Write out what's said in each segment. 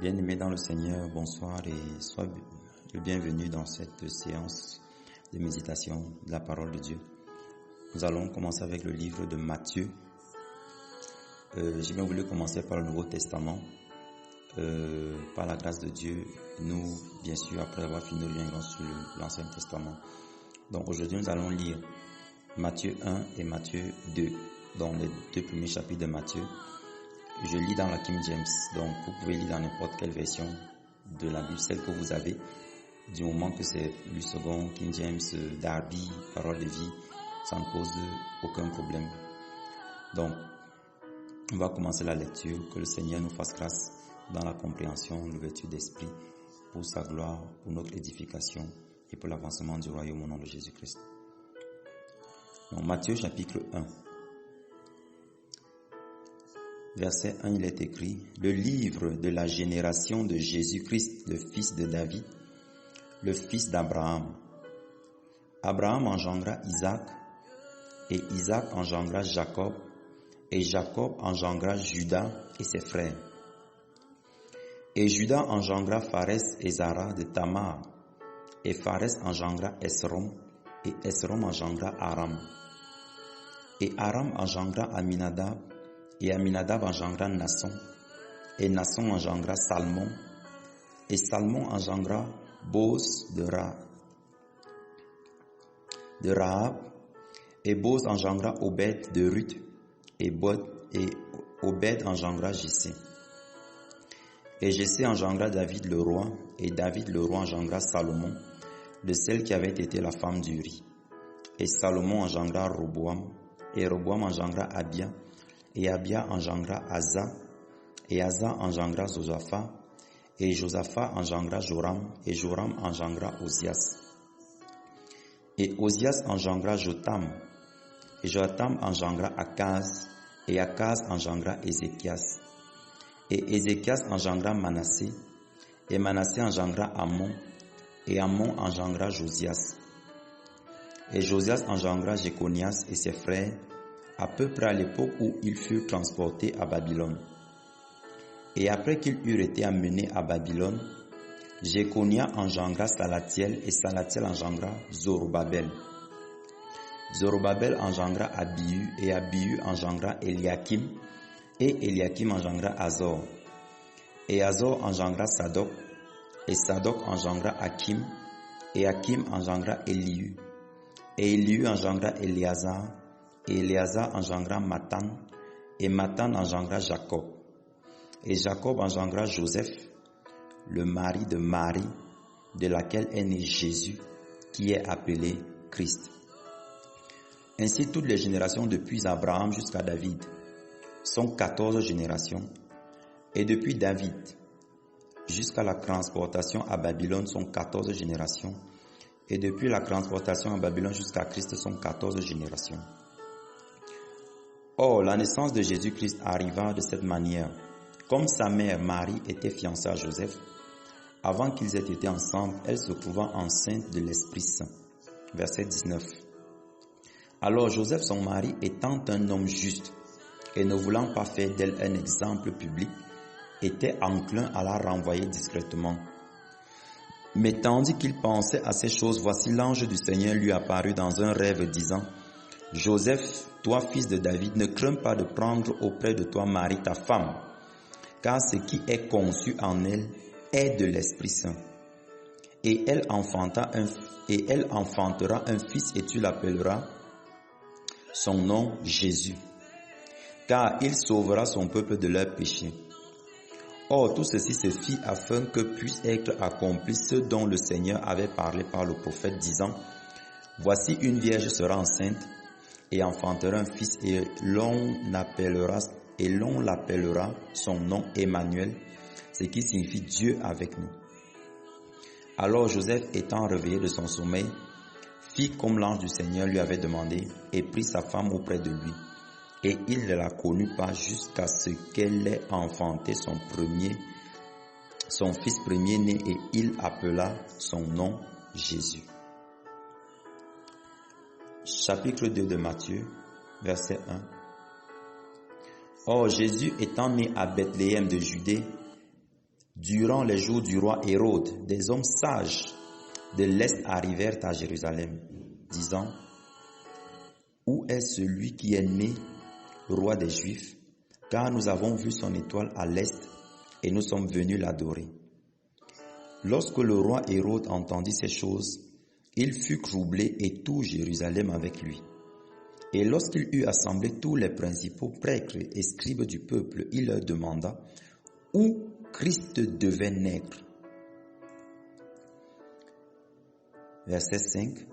Bien-aimés dans le Seigneur, bonsoir et sois le bienvenu dans cette séance de méditation de la parole de Dieu. Nous allons commencer avec le livre de Matthieu. J'ai bien voulu commencer par le Nouveau Testament. Par la grâce de Dieu, nous, bien sûr, après avoir fini, nous reviendrons sur l'Ancien Testament. Donc aujourd'hui, nous allons lire Matthieu 1 et Matthieu 2, dans les deux premiers chapitres de Matthieu. Je lis dans la King James, donc vous pouvez lire dans n'importe quelle version de la Bible, celle que vous avez, du moment que c'est le second, King James, Darby, Parole de vie, ça ne pose aucun problème. Donc, on va commencer la lecture, que le Seigneur nous fasse grâce dans la compréhension, l'ouverture d'esprit, pour sa gloire, pour notre édification et pour l'avancement du royaume au nom de Jésus-Christ. Donc, Matthieu chapitre 1. Verset 1, il est écrit, le livre de la génération de Jésus-Christ, le fils de David, le fils d'Abraham. Abraham engendra Isaac, et Isaac engendra Jacob, et Jacob engendra Judas et ses frères. Et Judas engendra Phares et Zara de Tamar, et Phares engendra Esrom, et Esrom engendra Aram. Et Aram engendra Aminadab, et Aminadab engendra Nasson, et Nasson engendra Salmon, et Salmon engendra Boz de Rahab, et Boz engendra Obed de Ruth, et Obed engendra Jessé. Et Jessé engendra David le roi, et David le roi engendra Salomon, de celle qui avait été la femme d'Uri. Et Salomon engendra Roboam, et Roboam engendra Abia, et Abia engendra Asa, et Asa engendra Josaphat, et Josaphat engendra Joram, et Joram engendra Ozias. Et Ozias engendra Jotam, et Jotam engendra Akaz, et Akaz engendra Ézéchias. Et Ézéchias engendra Manassé, et Manassé engendra Amon, et Amon engendra Josias. Et Josias engendra Jéconias et ses frères, à peu près à l'époque où ils furent transportés à Babylone. Et après qu'ils eurent été amenés à Babylone, Jéconia engendra Salatiel, et Salatiel engendra Zorobabel. Zorobabel engendra Abihu, et Abihu engendra Eliakim, et Eliakim engendra Azor. Et Azor engendra Sadok, et Sadok engendra Hakim, et Hakim engendra Elihu. Et Elihu engendra Éléazar, et Éléazar engendra Matan, et Matan engendra Jacob. Et Jacob engendra Joseph, le mari de Marie, de laquelle est né Jésus, qui est appelé Christ. Ainsi, toutes les générations depuis Abraham jusqu'à David sont 14 générations, et depuis David jusqu'à la transportation à Babylone sont 14 générations, et depuis la transportation à Babylone jusqu'à Christ sont 14 générations. Or, la naissance de Jésus-Christ arriva de cette manière. Comme sa mère Marie était fiancée à Joseph, avant qu'ils aient été ensemble, elle se trouva enceinte de l'Esprit Saint. Verset 19. Alors Joseph, son mari, étant un homme juste, et ne voulant pas faire d'elle un exemple public, était enclin à la renvoyer discrètement. Mais tandis qu'il pensait à ces choses, voici l'ange du Seigneur lui apparut dans un rêve disant, Joseph, toi fils de David, ne crains pas de prendre auprès de toi Marie ta femme, car ce qui est conçu en elle est de l'Esprit Saint. Et elle enfantera un fils, et tu l'appelleras son nom Jésus, car il sauvera son peuple de leurs péchés. Or, tout ceci se fit afin que puisse être accompli ce dont le Seigneur avait parlé par le prophète, disant, voici une vierge sera enceinte et enfantera un fils, et l'on l'appellera son nom Emmanuel, ce qui signifie Dieu avec nous. Alors Joseph, étant réveillé de son sommeil, fit comme l'ange du Seigneur lui avait demandé, et prit sa femme auprès de lui. Et il ne la connut pas jusqu'à ce qu'elle ait enfanté son fils premier-né, et il appela son nom Jésus. Chapitre 2 de Matthieu, verset 1. Or Jésus étant né à Bethléem de Judée, durant les jours du roi Hérode, des hommes sages de l'Est arrivèrent à Jérusalem, disant, où est celui qui est né roi des Juifs? Car nous avons vu son étoile à l'Est et nous sommes venus l'adorer. Lorsque le roi Hérode entendit ces choses, il fut troublé et tout Jérusalem avec lui. Et lorsqu'il eut assemblé tous les principaux prêtres et scribes du peuple, il leur demanda où Christ devait naître. Verset 5.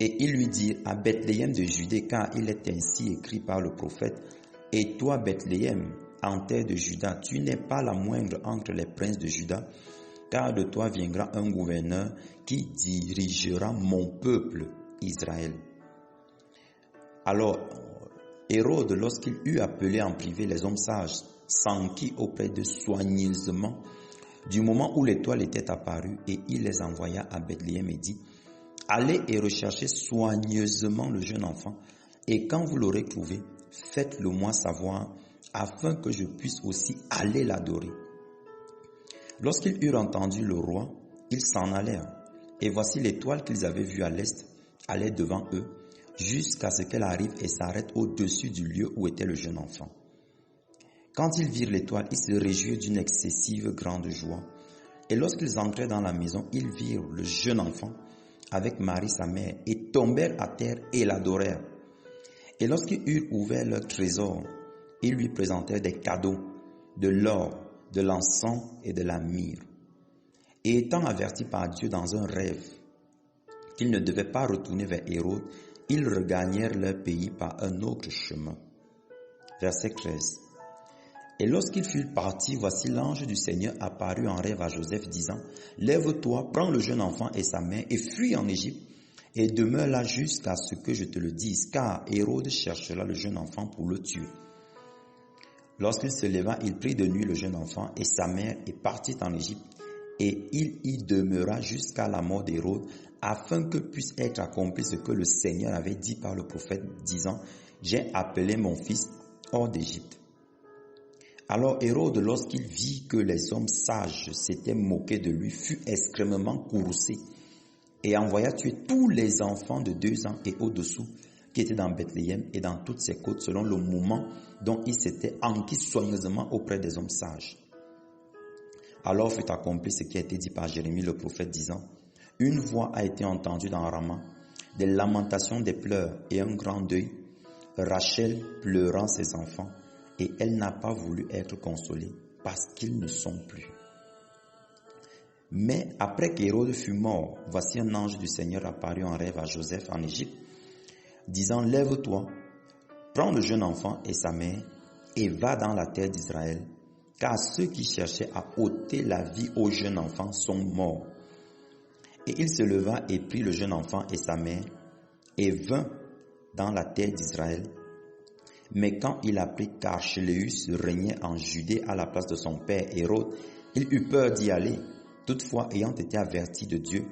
Et ils lui dirent à Bethléem de Judée, car il est ainsi écrit par le prophète, et toi Bethléem, en terre de Juda, tu n'es pas la moindre entre les princes de Juda, car de toi viendra un gouverneur qui dirigera mon peuple Israël. Alors, Hérode, lorsqu'il eut appelé en privé les hommes sages, s'enquit auprès d'eux soigneusement du moment où l'étoile était apparue, et il les envoya à Bethléem et dit, allez et recherchez soigneusement le jeune enfant, et quand vous l'aurez trouvé, faites-le moi savoir, afin que je puisse aussi aller l'adorer. Lorsqu'ils eurent entendu le roi, ils s'en allèrent, et voici l'étoile qu'ils avaient vue à l'est allait devant eux, jusqu'à ce qu'elle arrive et s'arrête au-dessus du lieu où était le jeune enfant. Quand ils virent l'étoile, ils se réjouirent d'une excessive grande joie. Et lorsqu'ils entrèrent dans la maison, ils virent le jeune enfant avec Marie sa mère, et tombèrent à terre et l'adorèrent. Et lorsqu'ils eurent ouvert leur trésor, ils lui présentèrent des cadeaux, de l'or, de l'encens et de la myrrhe. Et étant avertis par Dieu dans un rêve qu'ils ne devaient pas retourner vers Hérode, ils regagnèrent leur pays par un autre chemin. Verset 13. Et lorsqu'ils furent partis, voici l'ange du Seigneur apparut en rêve à Joseph, disant, lève-toi, prends le jeune enfant et sa mère, et fuis en Égypte, et demeure là jusqu'à ce que je te le dise, car Hérode cherchera le jeune enfant pour le tuer. Lorsqu'il se leva, il prit de nuit le jeune enfant et sa mère et partit en Égypte, et il y demeura jusqu'à la mort d'Hérode, afin que puisse être accompli ce que le Seigneur avait dit par le prophète, disant, j'ai appelé mon fils hors d'Égypte. Alors Hérode, lorsqu'il vit que les hommes sages s'étaient moqués de lui, fut extrêmement courroucé et envoya tuer tous les enfants de 2 ans et au-dessous qui étaient dans Bethléem et dans toutes ses côtes selon le moment dont il s'était enquis soigneusement auprès des hommes sages. Alors fut accompli ce qui a été dit par Jérémie le prophète, disant, une voix a été entendue dans Rama, des lamentations, des pleurs et un grand deuil, Rachel pleurant ses enfants, et elle n'a pas voulu être consolée parce qu'ils ne sont plus. Mais après qu'Hérode fut mort, voici un ange du Seigneur apparut en rêve à Joseph en Égypte, disant, lève-toi, prends le jeune enfant et sa mère, et va dans la terre d'Israël, car ceux qui cherchaient à ôter la vie au jeune enfant sont morts. Et il se leva et prit le jeune enfant et sa mère, et vint dans la terre d'Israël. Mais quand il apprit qu'Archéléus régnait en Judée à la place de son père Hérode, il eut peur d'y aller. Toutefois, ayant été averti de Dieu,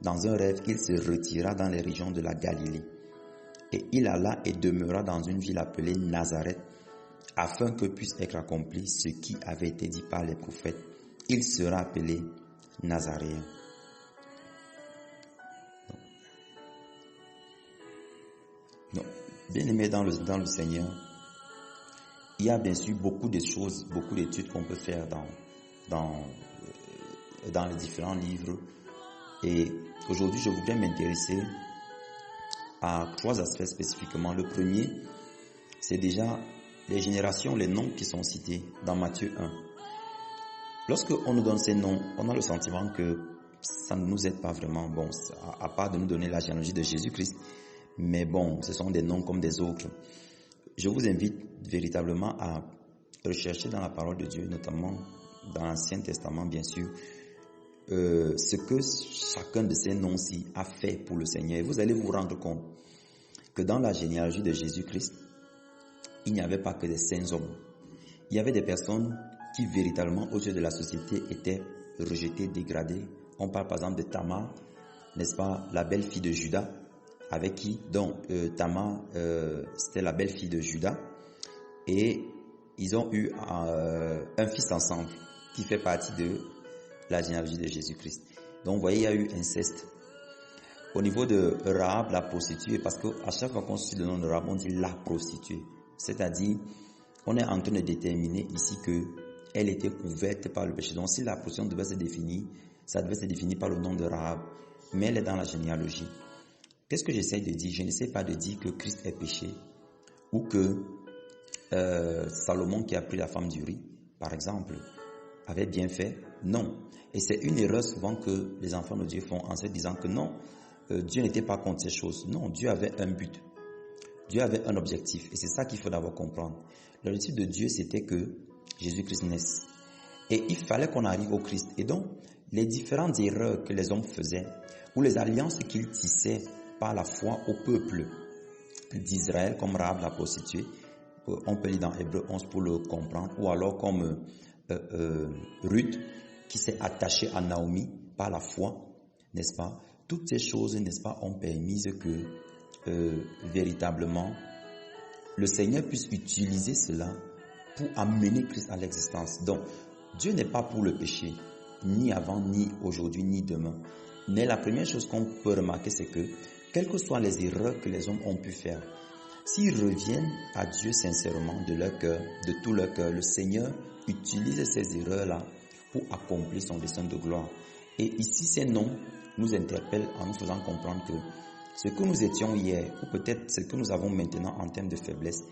dans un rêve, il se retira dans les régions de la Galilée. Et il alla et demeura dans une ville appelée Nazareth, afin que puisse être accompli ce qui avait été dit par les prophètes. Il sera appelé Nazaréen. Donc, bien-aimés dans le Seigneur, il y a bien sûr beaucoup de choses, beaucoup d'études qu'on peut faire dans les différents livres. Et aujourd'hui, je voudrais m'intéresser à 3 aspects spécifiquement. Le premier, c'est déjà les générations, les noms qui sont cités dans Matthieu 1. Lorsque on nous donne ces noms, on a le sentiment que ça ne nous aide pas vraiment, bon, à part de nous donner la généalogie de Jésus-Christ. Mais bon, ce sont des noms comme des autres. Je vous invite véritablement à rechercher dans la parole de Dieu, notamment dans l'Ancien Testament, bien sûr, ce que chacun de ces noms-ci a fait pour le Seigneur. Et vous allez vous rendre compte que dans la généalogie de Jésus-Christ, il n'y avait pas que des saints hommes. Il y avait des personnes qui véritablement, aux yeux de la société, étaient rejetées, dégradées. On parle par exemple de Tamar, n'est-ce pas, la belle-fille de Juda, avec qui, donc Tamar, c'était la belle-fille de Juda, et ils ont eu un fils ensemble, qui fait partie de la généalogie de Jésus-Christ. Donc, vous voyez, il y a eu inceste. Au niveau de Rahab, la prostituée, parce qu'à chaque fois qu'on cite le nom de Rahab, on dit la prostituée. C'est-à-dire, on est en train de déterminer ici qu'elle était couverte par le péché. Donc, si la prostitution devait se définir, ça devait se définir par le nom de Rahab. Mais elle est dans la généalogie. Qu'est-ce que j'essaie de dire? Je n'essaie pas de dire que Christ est péché ou que Salomon qui a pris la femme d'Uri, par exemple, avait bien fait. Non. Et c'est une erreur souvent que les enfants de Dieu font en se disant que non, Dieu n'était pas contre ces choses. Non, Dieu avait un but. Dieu avait un objectif. Et c'est ça qu'il faut d'abord comprendre. L'objectif de Dieu, c'était que Jésus-Christ naisse. Et il fallait qu'on arrive au Christ. Et donc, les différentes erreurs que les hommes faisaient, ou les alliances qu'ils tissaient par la foi au peuple d'Israël, comme Rahab la prostituée, on peut lire dans Hébreux 11 pour le comprendre, ou alors comme Ruth, qui s'est attachée à Naomi par la foi, n'est-ce pas? Toutes ces choses, n'est-ce pas, ont permis que véritablement le Seigneur puisse utiliser cela pour amener Christ à l'existence. Donc, Dieu n'est pas pour le péché, ni avant, ni aujourd'hui, ni demain. Mais la première chose qu'on peut remarquer, c'est que, quelles que soient les erreurs que les hommes ont pu faire, s'ils reviennent à Dieu sincèrement de leur cœur, de tout leur cœur, le Seigneur utilise ces erreurs-là pour accomplir son dessein de gloire. Et ici, ces noms nous interpellent en nous faisant comprendre que ce que nous étions hier, ou peut-être ce que nous avons maintenant en termes de faiblesse,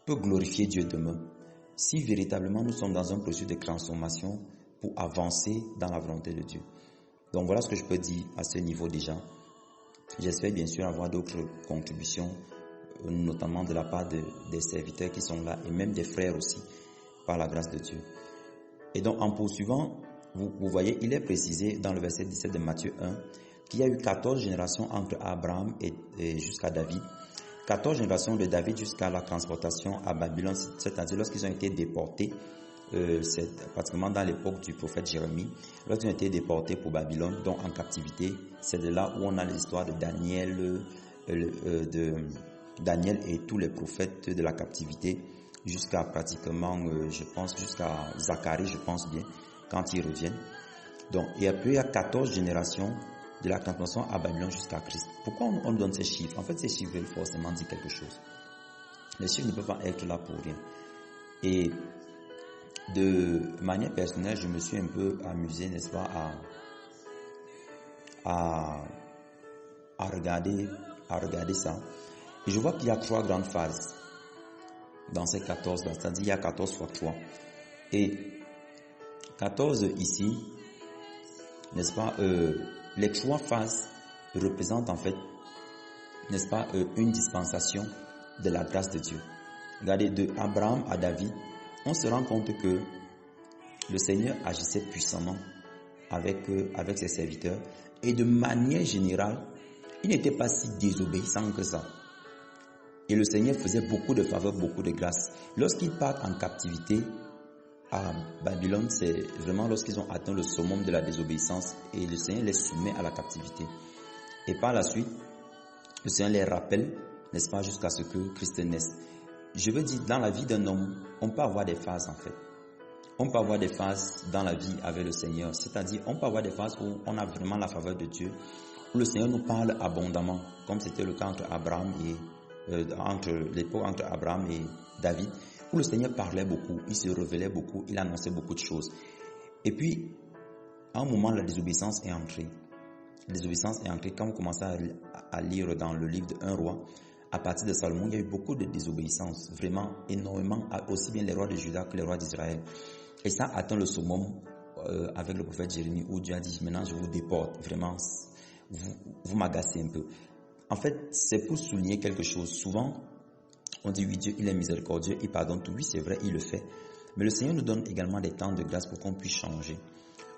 peut glorifier Dieu demain. Si véritablement nous sommes dans un processus de transformation pour avancer dans la volonté de Dieu. Donc voilà ce que je peux dire à ce niveau déjà. J'espère bien sûr avoir d'autres contributions, notamment de la part des serviteurs qui sont là et même des frères aussi, par la grâce de Dieu. Et donc en poursuivant, vous voyez, il est précisé dans le verset 17 de Matthieu 1 qu'il y a eu 14 générations entre Abraham et jusqu'à David. 14 générations de David jusqu'à la transportation à Babylone, c'est-à-dire lorsqu'ils ont été déportés, c'est pratiquement dans l'époque du prophète Jérémie, lorsqu'ils ont été déportés pour Babylone, donc en captivité. C'est de là où on a l'histoire de Daniel et tous les prophètes de la captivité, jusqu'à pratiquement, je pense, jusqu'à Zacharie, je pense bien, quand ils reviennent. Donc, et après, il y a 14 générations de la transportation à Babylone jusqu'à Christ. Pourquoi on donne ces chiffres? En fait, ces chiffres veulent forcément dire quelque chose. Les chiffres ne peuvent pas être là pour rien. Et de manière personnelle, je me suis un peu amusé, n'est-ce pas, à regarder ça. Et je vois qu'il y a 3 grandes phases dans ces 14 là, c'est-à-dire il y a 14 fois 3. Et 14 ici, n'est-ce pas, les 3 phases représentent en fait, n'est-ce pas, une dispensation de la grâce de Dieu. Regardez, de Abraham à David, on se rend compte que le Seigneur agissait puissamment avec ses serviteurs et de manière générale, il n'était pas si désobéissant que ça. Et le Seigneur faisait beaucoup de faveurs, beaucoup de grâces. Lorsqu'ils partent en captivité à Babylone, c'est vraiment lorsqu'ils ont atteint le summum de la désobéissance et le Seigneur les soumet à la captivité. Et par la suite, le Seigneur les rappelle, n'est-ce pas, jusqu'à ce que Christ naisse. Je veux dire, dans la vie d'un homme, on peut avoir des phases en fait. On peut avoir des phases dans la vie avec le Seigneur. C'est-à-dire, on peut avoir des phases où on a vraiment la faveur de Dieu, où le Seigneur nous parle abondamment, comme c'était le cas entre l'époque entre Abraham et David, où le Seigneur parlait beaucoup, il se révélait beaucoup, il annonçait beaucoup de choses. Et puis, à un moment, la désobéissance est entrée. La désobéissance est entrée. Quand vous commencez à lire dans le livre de 1 roi, à partir de Salomon, il y a eu beaucoup de désobéissance, vraiment énormément, aussi bien les rois de Juda que les rois d'Israël. Et ça atteint le summum avec le prophète Jérémie, où Dieu a dit, maintenant je vous déporte, vraiment, vous m'agacez un peu. En fait, c'est pour souligner quelque chose. Souvent, on dit, oui, Dieu, il est miséricordieux, il pardonne tout. Oui, c'est vrai, il le fait. Mais le Seigneur nous donne également des temps de grâce pour qu'on puisse changer,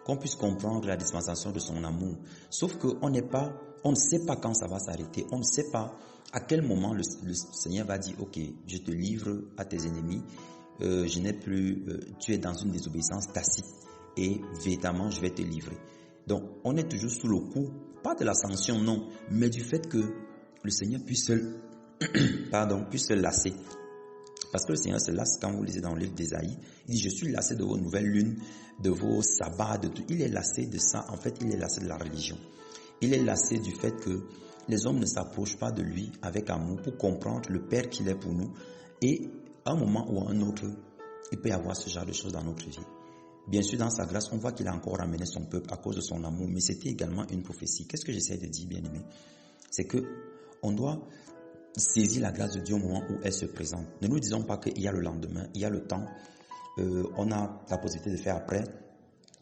qu'on puisse comprendre la dispensation de son amour. Sauf qu'on ne sait pas quand ça va s'arrêter. On ne sait pas à quel moment le Seigneur va dire, ok, je te livre à tes ennemis, tu es dans une désobéissance tacite et véritablement je vais te livrer. Donc, on est toujours sous le coup, pas de la sanction, non, mais du fait que le Seigneur puisse se lasser Parce que le Seigneur se lasse quand vous lisez dans le livre d'Ésaïe. Il dit, je suis lassé de vos nouvelles lunes, de vos sabbats, de tout. Il est lassé de ça. En fait, il est lassé de la religion. Il est lassé du fait que les hommes ne s'approchent pas de lui avec amour pour comprendre le Père qu'il est pour nous. Et à un moment ou à un autre, il peut y avoir ce genre de choses dans notre vie. Bien sûr, dans sa grâce, on voit qu'il a encore ramené son peuple à cause de son amour, mais c'était également une prophétie. Qu'est-ce que j'essaie de dire, bien-aimé? C'est que on doit saisir la grâce de Dieu au moment où elle se présente. Ne nous disons pas qu'il y a le lendemain, il y a le temps, on a la possibilité de faire après,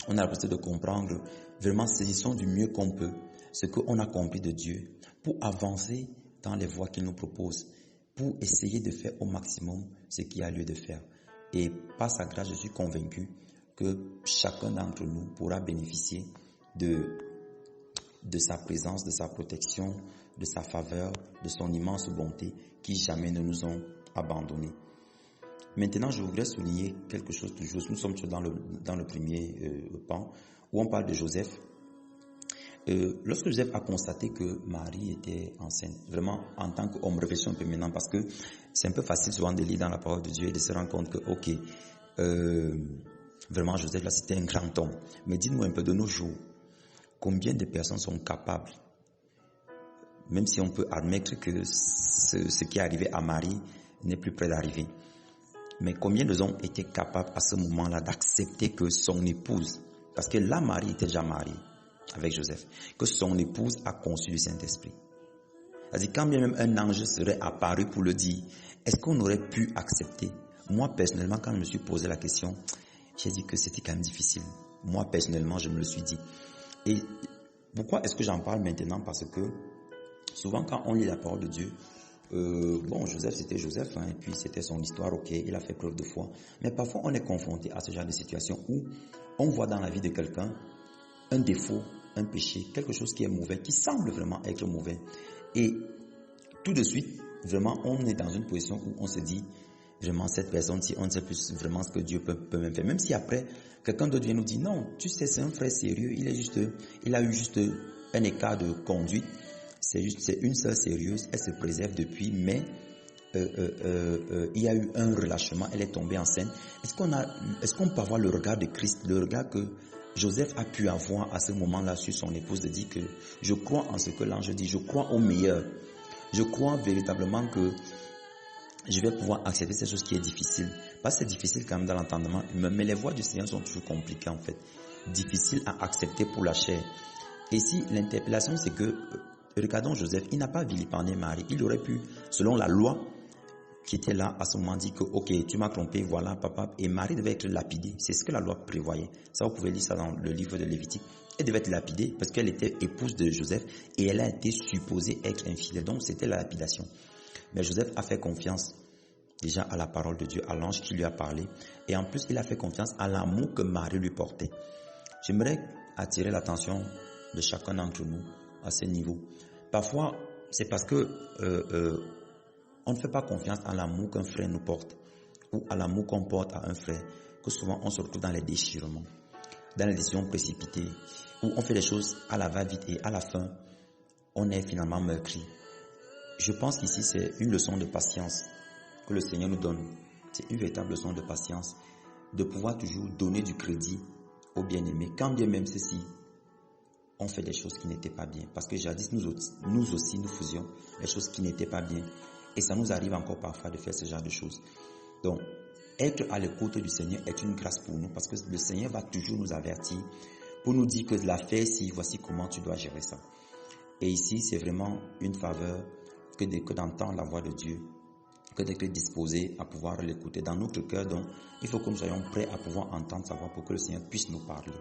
on a la possibilité de comprendre. Vraiment, saisissons du mieux qu'on peut ce qu'on a compris de Dieu pour avancer dans les voies qu'il nous propose, pour essayer de faire au maximum ce qu'il y a lieu de faire. Et par sa grâce, je suis convaincu que chacun d'entre nous pourra bénéficier de sa présence, de sa protection, de sa faveur, de son immense bonté qui jamais ne nous ont abandonnés. Maintenant, je voudrais souligner quelque chose toujours. Nous sommes toujours dans le premier pan où on parle de Joseph. Lorsque Joseph a constaté que Marie était enceinte, vraiment en tant qu'homme, réfléchissons un peu maintenant parce que c'est un peu facile souvent de lire dans la parole de Dieu et de se rendre compte que, vraiment Joseph là c'était un grand homme. Mais dites-nous un peu de nos jours, combien de personnes sont capables, même si on peut admettre que ce qui est arrivé à Marie n'est plus près d'arriver, mais combien de hommes étaient capables à ce moment-là d'accepter que son épouse, parce que là Marie était déjà mariée avec Joseph, que son épouse a conçu du Saint-Esprit. C'est-à-dire quand bien même un ange serait apparu pour le dire, est-ce qu'on aurait pu accepter? Moi personnellement, quand je me suis posé la question, j'ai dit que c'était quand même difficile. Moi personnellement, je me le suis dit. Et pourquoi est-ce que j'en parle maintenant? Parce que souvent quand on lit la parole de Dieu, Joseph c'était Joseph, et puis c'était son histoire, ok, il a fait preuve de foi. Mais parfois on est confronté à ce genre de situation où on voit dans la vie de quelqu'un un défaut, un péché, quelque chose qui est mauvais, qui semble vraiment être mauvais. Et tout de suite, vraiment, on est dans une position où on se dit, vraiment, cette personne-ci, on ne sait plus vraiment ce que Dieu peut même faire. Même si après, quelqu'un d'autre vient nous dire, non, tu sais, c'est un frère sérieux, il a eu juste un écart de conduite, c'est une sœur sérieuse, elle se préserve depuis, mais il y a eu un relâchement, elle est tombée enceinte. Est-ce qu'on peut avoir le regard de Christ, le regard que Joseph a pu avoir à ce moment-là sur son épouse, de dire que je crois en ce que l'ange dit, je crois au meilleur. Je crois véritablement que je vais pouvoir accepter cette chose qui est difficile. Parce que c'est difficile quand même dans l'entendement, mais les voies du Seigneur sont toujours compliquées en fait. Difficile à accepter pour la chair. Et ici, l'interpellation c'est que, regardons Joseph, il n'a pas vilipendé Marie. Il aurait pu, selon la loi qui était là à ce moment, dire que ok, tu m'as trompé, voilà papa, et Marie devait être lapidée. C'est ce que la loi prévoyait. Ça, vous pouvez lire ça dans le livre de Lévitique. Elle devait être lapidée parce qu'elle était épouse de Joseph et elle a été supposée être infidèle. Donc c'était la lapidation. Mais Joseph a fait confiance déjà à la parole de Dieu, à l'ange qui lui a parlé. Et en plus, il a fait confiance à l'amour que Marie lui portait. J'aimerais attirer l'attention de chacun d'entre nous à ce niveau. Parfois, c'est parce que on ne fait pas confiance à l'amour qu'un frère nous porte ou à l'amour qu'on porte à un frère que souvent on se retrouve dans les déchirements, dans les décisions précipitées, où on fait les choses à la va-vite et à la fin, on est finalement meurtri. Je pense qu'ici, c'est une leçon de patience que le Seigneur nous donne. C'est une véritable leçon de patience, de pouvoir toujours donner du crédit aux bien-aimés, quand bien même ceci, on fait des choses qui n'étaient pas bien. Parce que jadis, nous aussi, nous faisions des choses qui n'étaient pas bien. Et ça nous arrive encore parfois de faire ce genre de choses. Donc, être à l'écoute du Seigneur est une grâce pour nous, parce que le Seigneur va toujours nous avertir pour nous dire que l'affaire, si voici comment tu dois gérer ça. Et ici, c'est vraiment une faveur que d'entendre la voix de Dieu, que d'être disposé à pouvoir l'écouter dans notre cœur. Donc, il faut que nous soyons prêts à pouvoir entendre sa voix pour que le Seigneur puisse nous parler.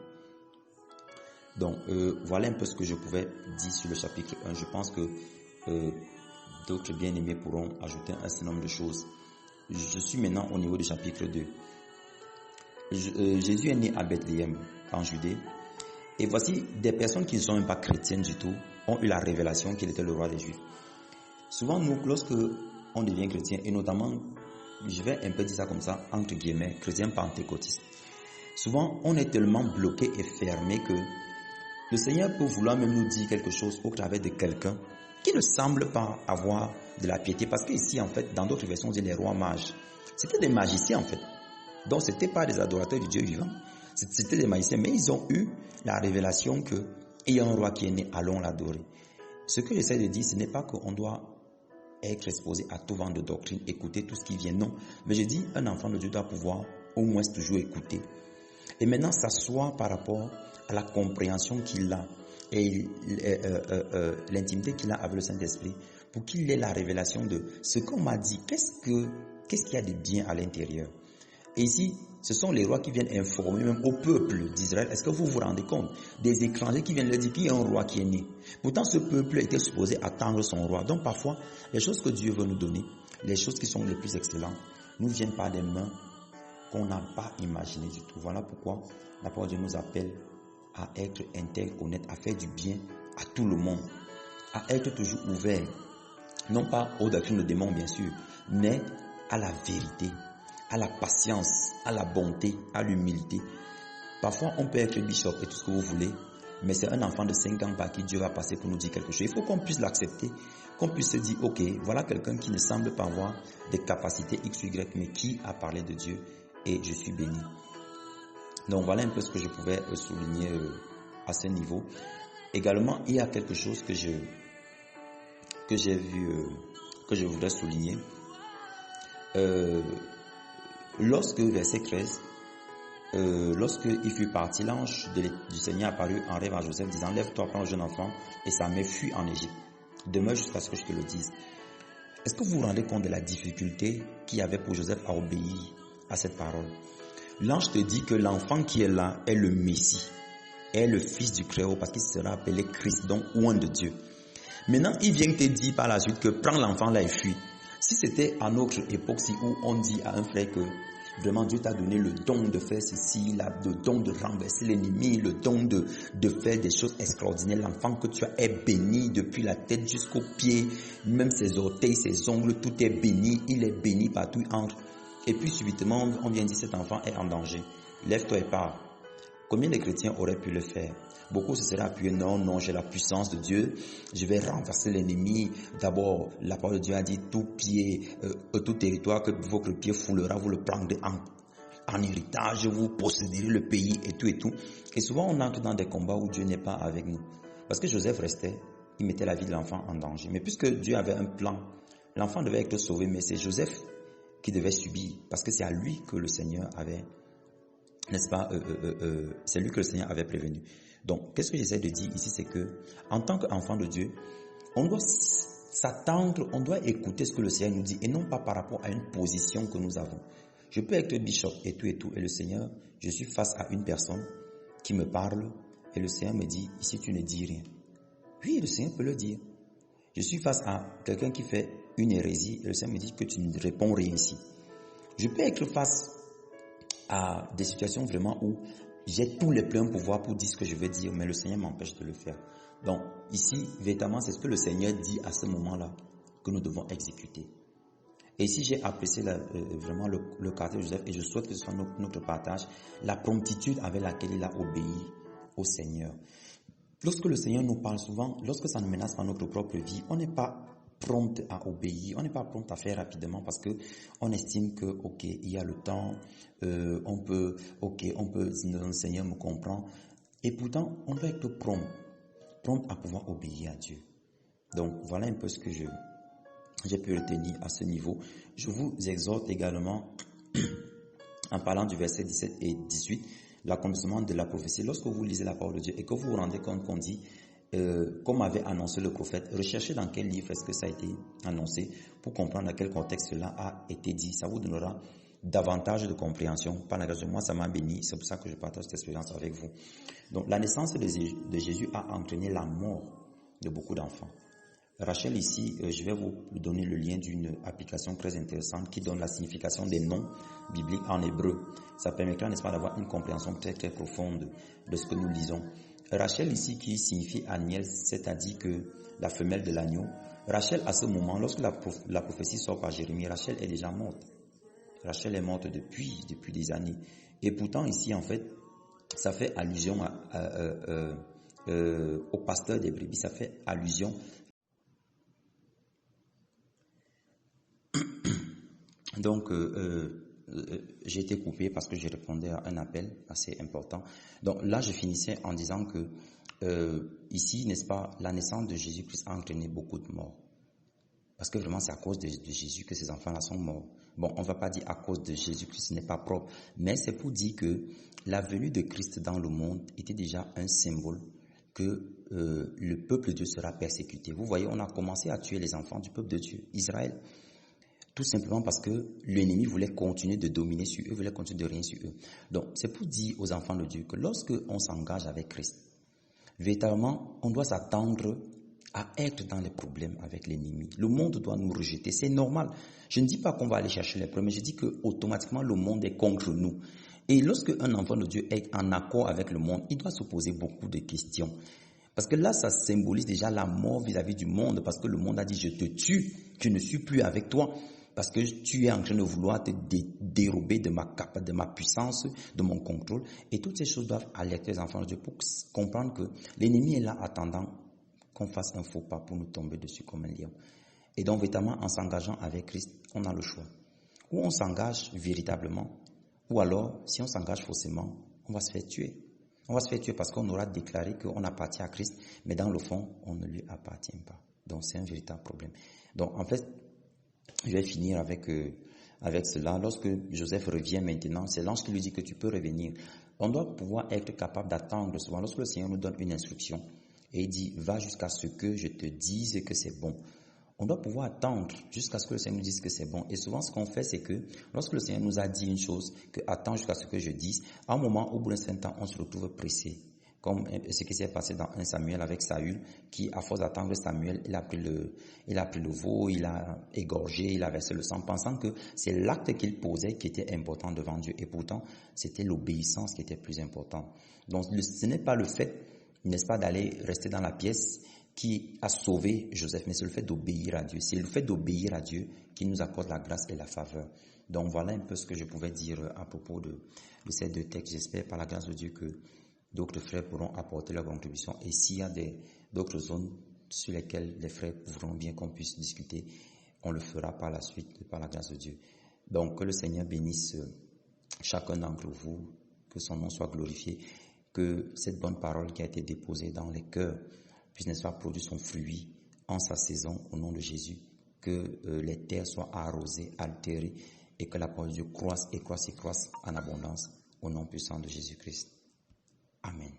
Donc, voilà un peu ce que je pouvais dire sur le chapitre 1. Je pense que d'autres bien-aimés pourront ajouter un certain nombre de choses. Je suis maintenant au niveau du chapitre 2. Jésus est né à Bethléem, en Judée. Et voici des personnes qui ne sont même pas chrétiennes du tout, ont eu la révélation qu'il était le roi des Juifs. Souvent, nous, lorsque on devient chrétien, et notamment, je vais un peu dire ça comme ça, entre guillemets, chrétien pentecôtiste. Souvent, on est tellement bloqué et fermé que le Seigneur peut vouloir même nous dire quelque chose au travers de quelqu'un qui ne semblent pas avoir de la piété. Parce qu'ici, en fait, dans d'autres versions, on dit les rois mages. C'était des magiciens, en fait. Donc, ce n'était pas des adorateurs du Dieu vivant. C'était des magiciens, mais ils ont eu la révélation que, il y a un roi qui est né, allons l'adorer. Ce que j'essaie de dire, ce n'est pas qu'on doit être exposé à tout vent de doctrine, écouter tout ce qui vient, non. Mais je dis, un enfant de Dieu doit pouvoir au moins toujours écouter. Et maintenant, s'asseoir par rapport à la compréhension qu'il a et l'intimité qu'il a avec le Saint-Esprit pour qu'il ait la révélation de ce qu'on m'a dit. Qu'est-ce qu'il y a de bien à l'intérieur? Et ici, ce sont les rois qui viennent informer même au peuple d'Israël. Est-ce que vous vous rendez compte? Des étrangers qui viennent leur dire qu'il y a un roi qui est né. Pourtant, ce peuple était supposé attendre son roi. Donc parfois, les choses que Dieu veut nous donner, les choses qui sont les plus excellentes, nous viennent par des mains qu'on n'a pas imaginées du tout. Voilà pourquoi la parole de Dieu nous appelle à être intègre, honnête, à faire du bien à tout le monde, à être toujours ouvert, non pas aux doctrines de démons bien sûr, mais à la vérité, à la patience, à la bonté, à l'humilité. Parfois, on peut être bishop et tout ce que vous voulez, mais c'est un enfant de 5 ans par qui Dieu va passer pour nous dire quelque chose. Il faut qu'on puisse l'accepter, qu'on puisse se dire, ok, voilà quelqu'un qui ne semble pas avoir des capacités X, Y, mais qui a parlé de Dieu et je suis béni. Donc voilà un peu ce que je pouvais souligner à ce niveau. Également, il y a quelque chose que j'ai vu, que je voudrais souligner. Lorsque, verset 13, lorsque il fut parti, l'ange du Seigneur apparut en rêve à Joseph, disant, lève-toi, prends le jeune enfant et sa mère fuit en Égypte. Demeure jusqu'à ce que je te le dise. Est-ce que vous vous rendez compte de la difficulté qu'il y avait pour Joseph à obéir à cette parole? L'ange te dit que l'enfant qui est là est le Messie, est le fils du Très-Haut, parce qu'il sera appelé Christ, donc oint de Dieu. Maintenant, il vient te dire par la suite que prends l'enfant là et fuis. Si c'était à notre époque, où on dit à un frère que vraiment Dieu t'a donné le don de faire ceci, le don de renverser l'ennemi, le don de faire des choses extraordinaires, l'enfant que tu as est béni depuis la tête jusqu'aux pieds, même ses orteils, ses ongles, tout est béni, il est béni partout où il entre. Et puis subitement, on vient dire cet enfant est en danger. Lève-toi et pars. Combien de chrétiens auraient pu le faire? Beaucoup se seraient appuyés, non, j'ai la puissance de Dieu, je vais renverser l'ennemi. D'abord, la parole de Dieu a dit, tout pied, tout territoire que votre pied foulera, vous le prendrez en héritage, vous posséderez le pays et tout et tout. Et souvent, on entre dans des combats où Dieu n'est pas avec nous. Parce que Joseph restait, il mettait la vie de l'enfant en danger. Mais puisque Dieu avait un plan, l'enfant devait être sauvé, mais c'est Joseph qui devait subir, parce que c'est à lui que le Seigneur avait, n'est-ce pas, c'est lui que le Seigneur avait prévenu. Donc, qu'est-ce que j'essaie de dire ici, c'est que, en tant qu'enfant de Dieu, on doit s'attendre, on doit écouter ce que le Seigneur nous dit, et non pas par rapport à une position que nous avons. Je peux être bishop et tout, et le Seigneur, je suis face à une personne qui me parle, et le Seigneur me dit, ici tu ne dis rien. Oui, le Seigneur peut le dire. Je suis face à quelqu'un qui fait une hérésie, et le Seigneur me dit que tu ne réponds rien ici. Je peux être face à des situations vraiment où j'ai tous les pleins pouvoirs pour dire ce que je veux dire, mais le Seigneur m'empêche de le faire. Donc ici, véritablement, c'est ce que le Seigneur dit à ce moment-là que nous devons exécuter. Et ici, j'ai apprécié vraiment le caractère de Joseph, et je souhaite que ce soit notre partage, la promptitude avec laquelle il a obéi au Seigneur. Lorsque le Seigneur nous parle souvent, lorsque ça ne menace pas notre propre vie, on n'est pas prompt à obéir, on n'est pas prompt à faire rapidement parce que on estime que, ok, il y a le temps, on peut, le Seigneur me comprend. Et pourtant, on doit être prompt à pouvoir obéir à Dieu. Donc, voilà un peu ce que j'ai pu retenir à ce niveau. Je vous exhorte également, en parlant du verset 17 et 18, l'accomplissement de la prophétie. Lorsque vous lisez la parole de Dieu et que vous vous rendez compte qu'on dit, comme avait annoncé le prophète, recherchez dans quel livre est-ce que ça a été annoncé pour comprendre dans quel contexte cela a été dit. Ça vous donnera davantage de compréhension. Par la grâce de moi, ça m'a béni. C'est pour ça que je partage cette expérience avec vous. Donc, la naissance de Jésus a entraîné la mort de beaucoup d'enfants. Rachel ici, je vais vous donner le lien d'une application très intéressante qui donne la signification des noms bibliques en hébreu. Ça permettra, n'est-ce pas, d'avoir une compréhension très très profonde de ce que nous lisons. Rachel ici qui signifie Agnès, c'est-à-dire que la femelle de l'agneau. Rachel à ce moment, lorsque la prophétie sort par Jérémie, Rachel est déjà morte. Rachel est morte depuis des années. Et pourtant ici en fait, ça fait allusion au pasteur des brebis, ça fait allusion Donc, j'ai été coupé parce que je répondais à un appel assez important. Donc là, je finissais en disant que ici, n'est-ce pas, la naissance de Jésus-Christ a entraîné beaucoup de morts. Parce que vraiment, c'est à cause de Jésus que ces enfants-là sont morts. Bon, on ne va pas dire à cause de Jésus-Christ, ce n'est pas propre. Mais c'est pour dire que la venue de Christ dans le monde était déjà un symbole que le peuple de Dieu sera persécuté. Vous voyez, on a commencé à tuer les enfants du peuple de Dieu, Israël. Tout simplement parce que l'ennemi voulait continuer de dominer sur eux, voulait continuer de régner sur eux. Donc, c'est pour dire aux enfants de Dieu que lorsque on s'engage avec Christ, véritablement, on doit s'attendre à être dans les problèmes avec l'ennemi. Le monde doit nous rejeter, c'est normal. Je ne dis pas qu'on va aller chercher les problèmes, je dis que automatiquement le monde est contre nous. Et lorsque un enfant de Dieu est en accord avec le monde, il doit se poser beaucoup de questions. Parce que là, ça symbolise déjà la mort vis-à-vis du monde, parce que le monde a dit, je te tue, je ne suis plus avec toi, parce que tu es en train de vouloir te dérober de ma puissance, de mon contrôle. Et toutes ces choses doivent alerter les enfants de Dieu pour comprendre que l'ennemi est là attendant qu'on fasse un faux pas pour nous tomber dessus comme un lion. Et donc, véritablement, en s'engageant avec Christ, on a le choix. Ou on s'engage véritablement, ou alors, si on s'engage faussement, on va se faire tuer. On va se faire tuer parce qu'on aura déclaré qu'on appartient à Christ, mais dans le fond, on ne lui appartient pas. Donc, c'est un véritable problème. Donc, en fait, je vais finir avec cela. Lorsque Joseph revient maintenant, c'est l'ange qui lui dit que tu peux revenir. On doit pouvoir être capable d'attendre souvent. Lorsque le Seigneur nous donne une instruction et il dit, va jusqu'à ce que je te dise que c'est bon. On doit pouvoir attendre jusqu'à ce que le Seigneur nous dise que c'est bon. Et souvent, ce qu'on fait, c'est que lorsque le Seigneur nous a dit une chose, que attends jusqu'à ce que je dise, à un moment, au bout d'un certain temps, on se retrouve pressé. Comme ce qui s'est passé dans 1 Samuel avec Saül, qui, à force d'attendre Samuel, il a pris le veau, il a égorgé, il a versé le sang, pensant que c'est l'acte qu'il posait qui était important devant Dieu. Et pourtant, c'était l'obéissance qui était plus importante. Donc, ce n'est pas le fait, n'est-ce pas, d'aller rester dans la pièce qui a sauvé Joseph, mais c'est le fait d'obéir à Dieu. C'est le fait d'obéir à Dieu qui nous accorde la grâce et la faveur. Donc, voilà un peu ce que je pouvais dire à propos de ces deux textes. J'espère, par la grâce de Dieu, que d'autres frères pourront apporter leur contribution. Et s'il y a d'autres zones sur lesquelles les frères voudront bien qu'on puisse discuter, on le fera par la suite, par la grâce de Dieu. Donc, que le Seigneur bénisse chacun d'entre vous, que son nom soit glorifié, que cette bonne parole qui a été déposée dans les cœurs puisse, n'est-ce pas, produire son fruit en sa saison au nom de Jésus, que les terres soient arrosées, altérées, et que la parole de Dieu croisse et croisse et croisse en abondance au nom puissant de Jésus-Christ. Amen.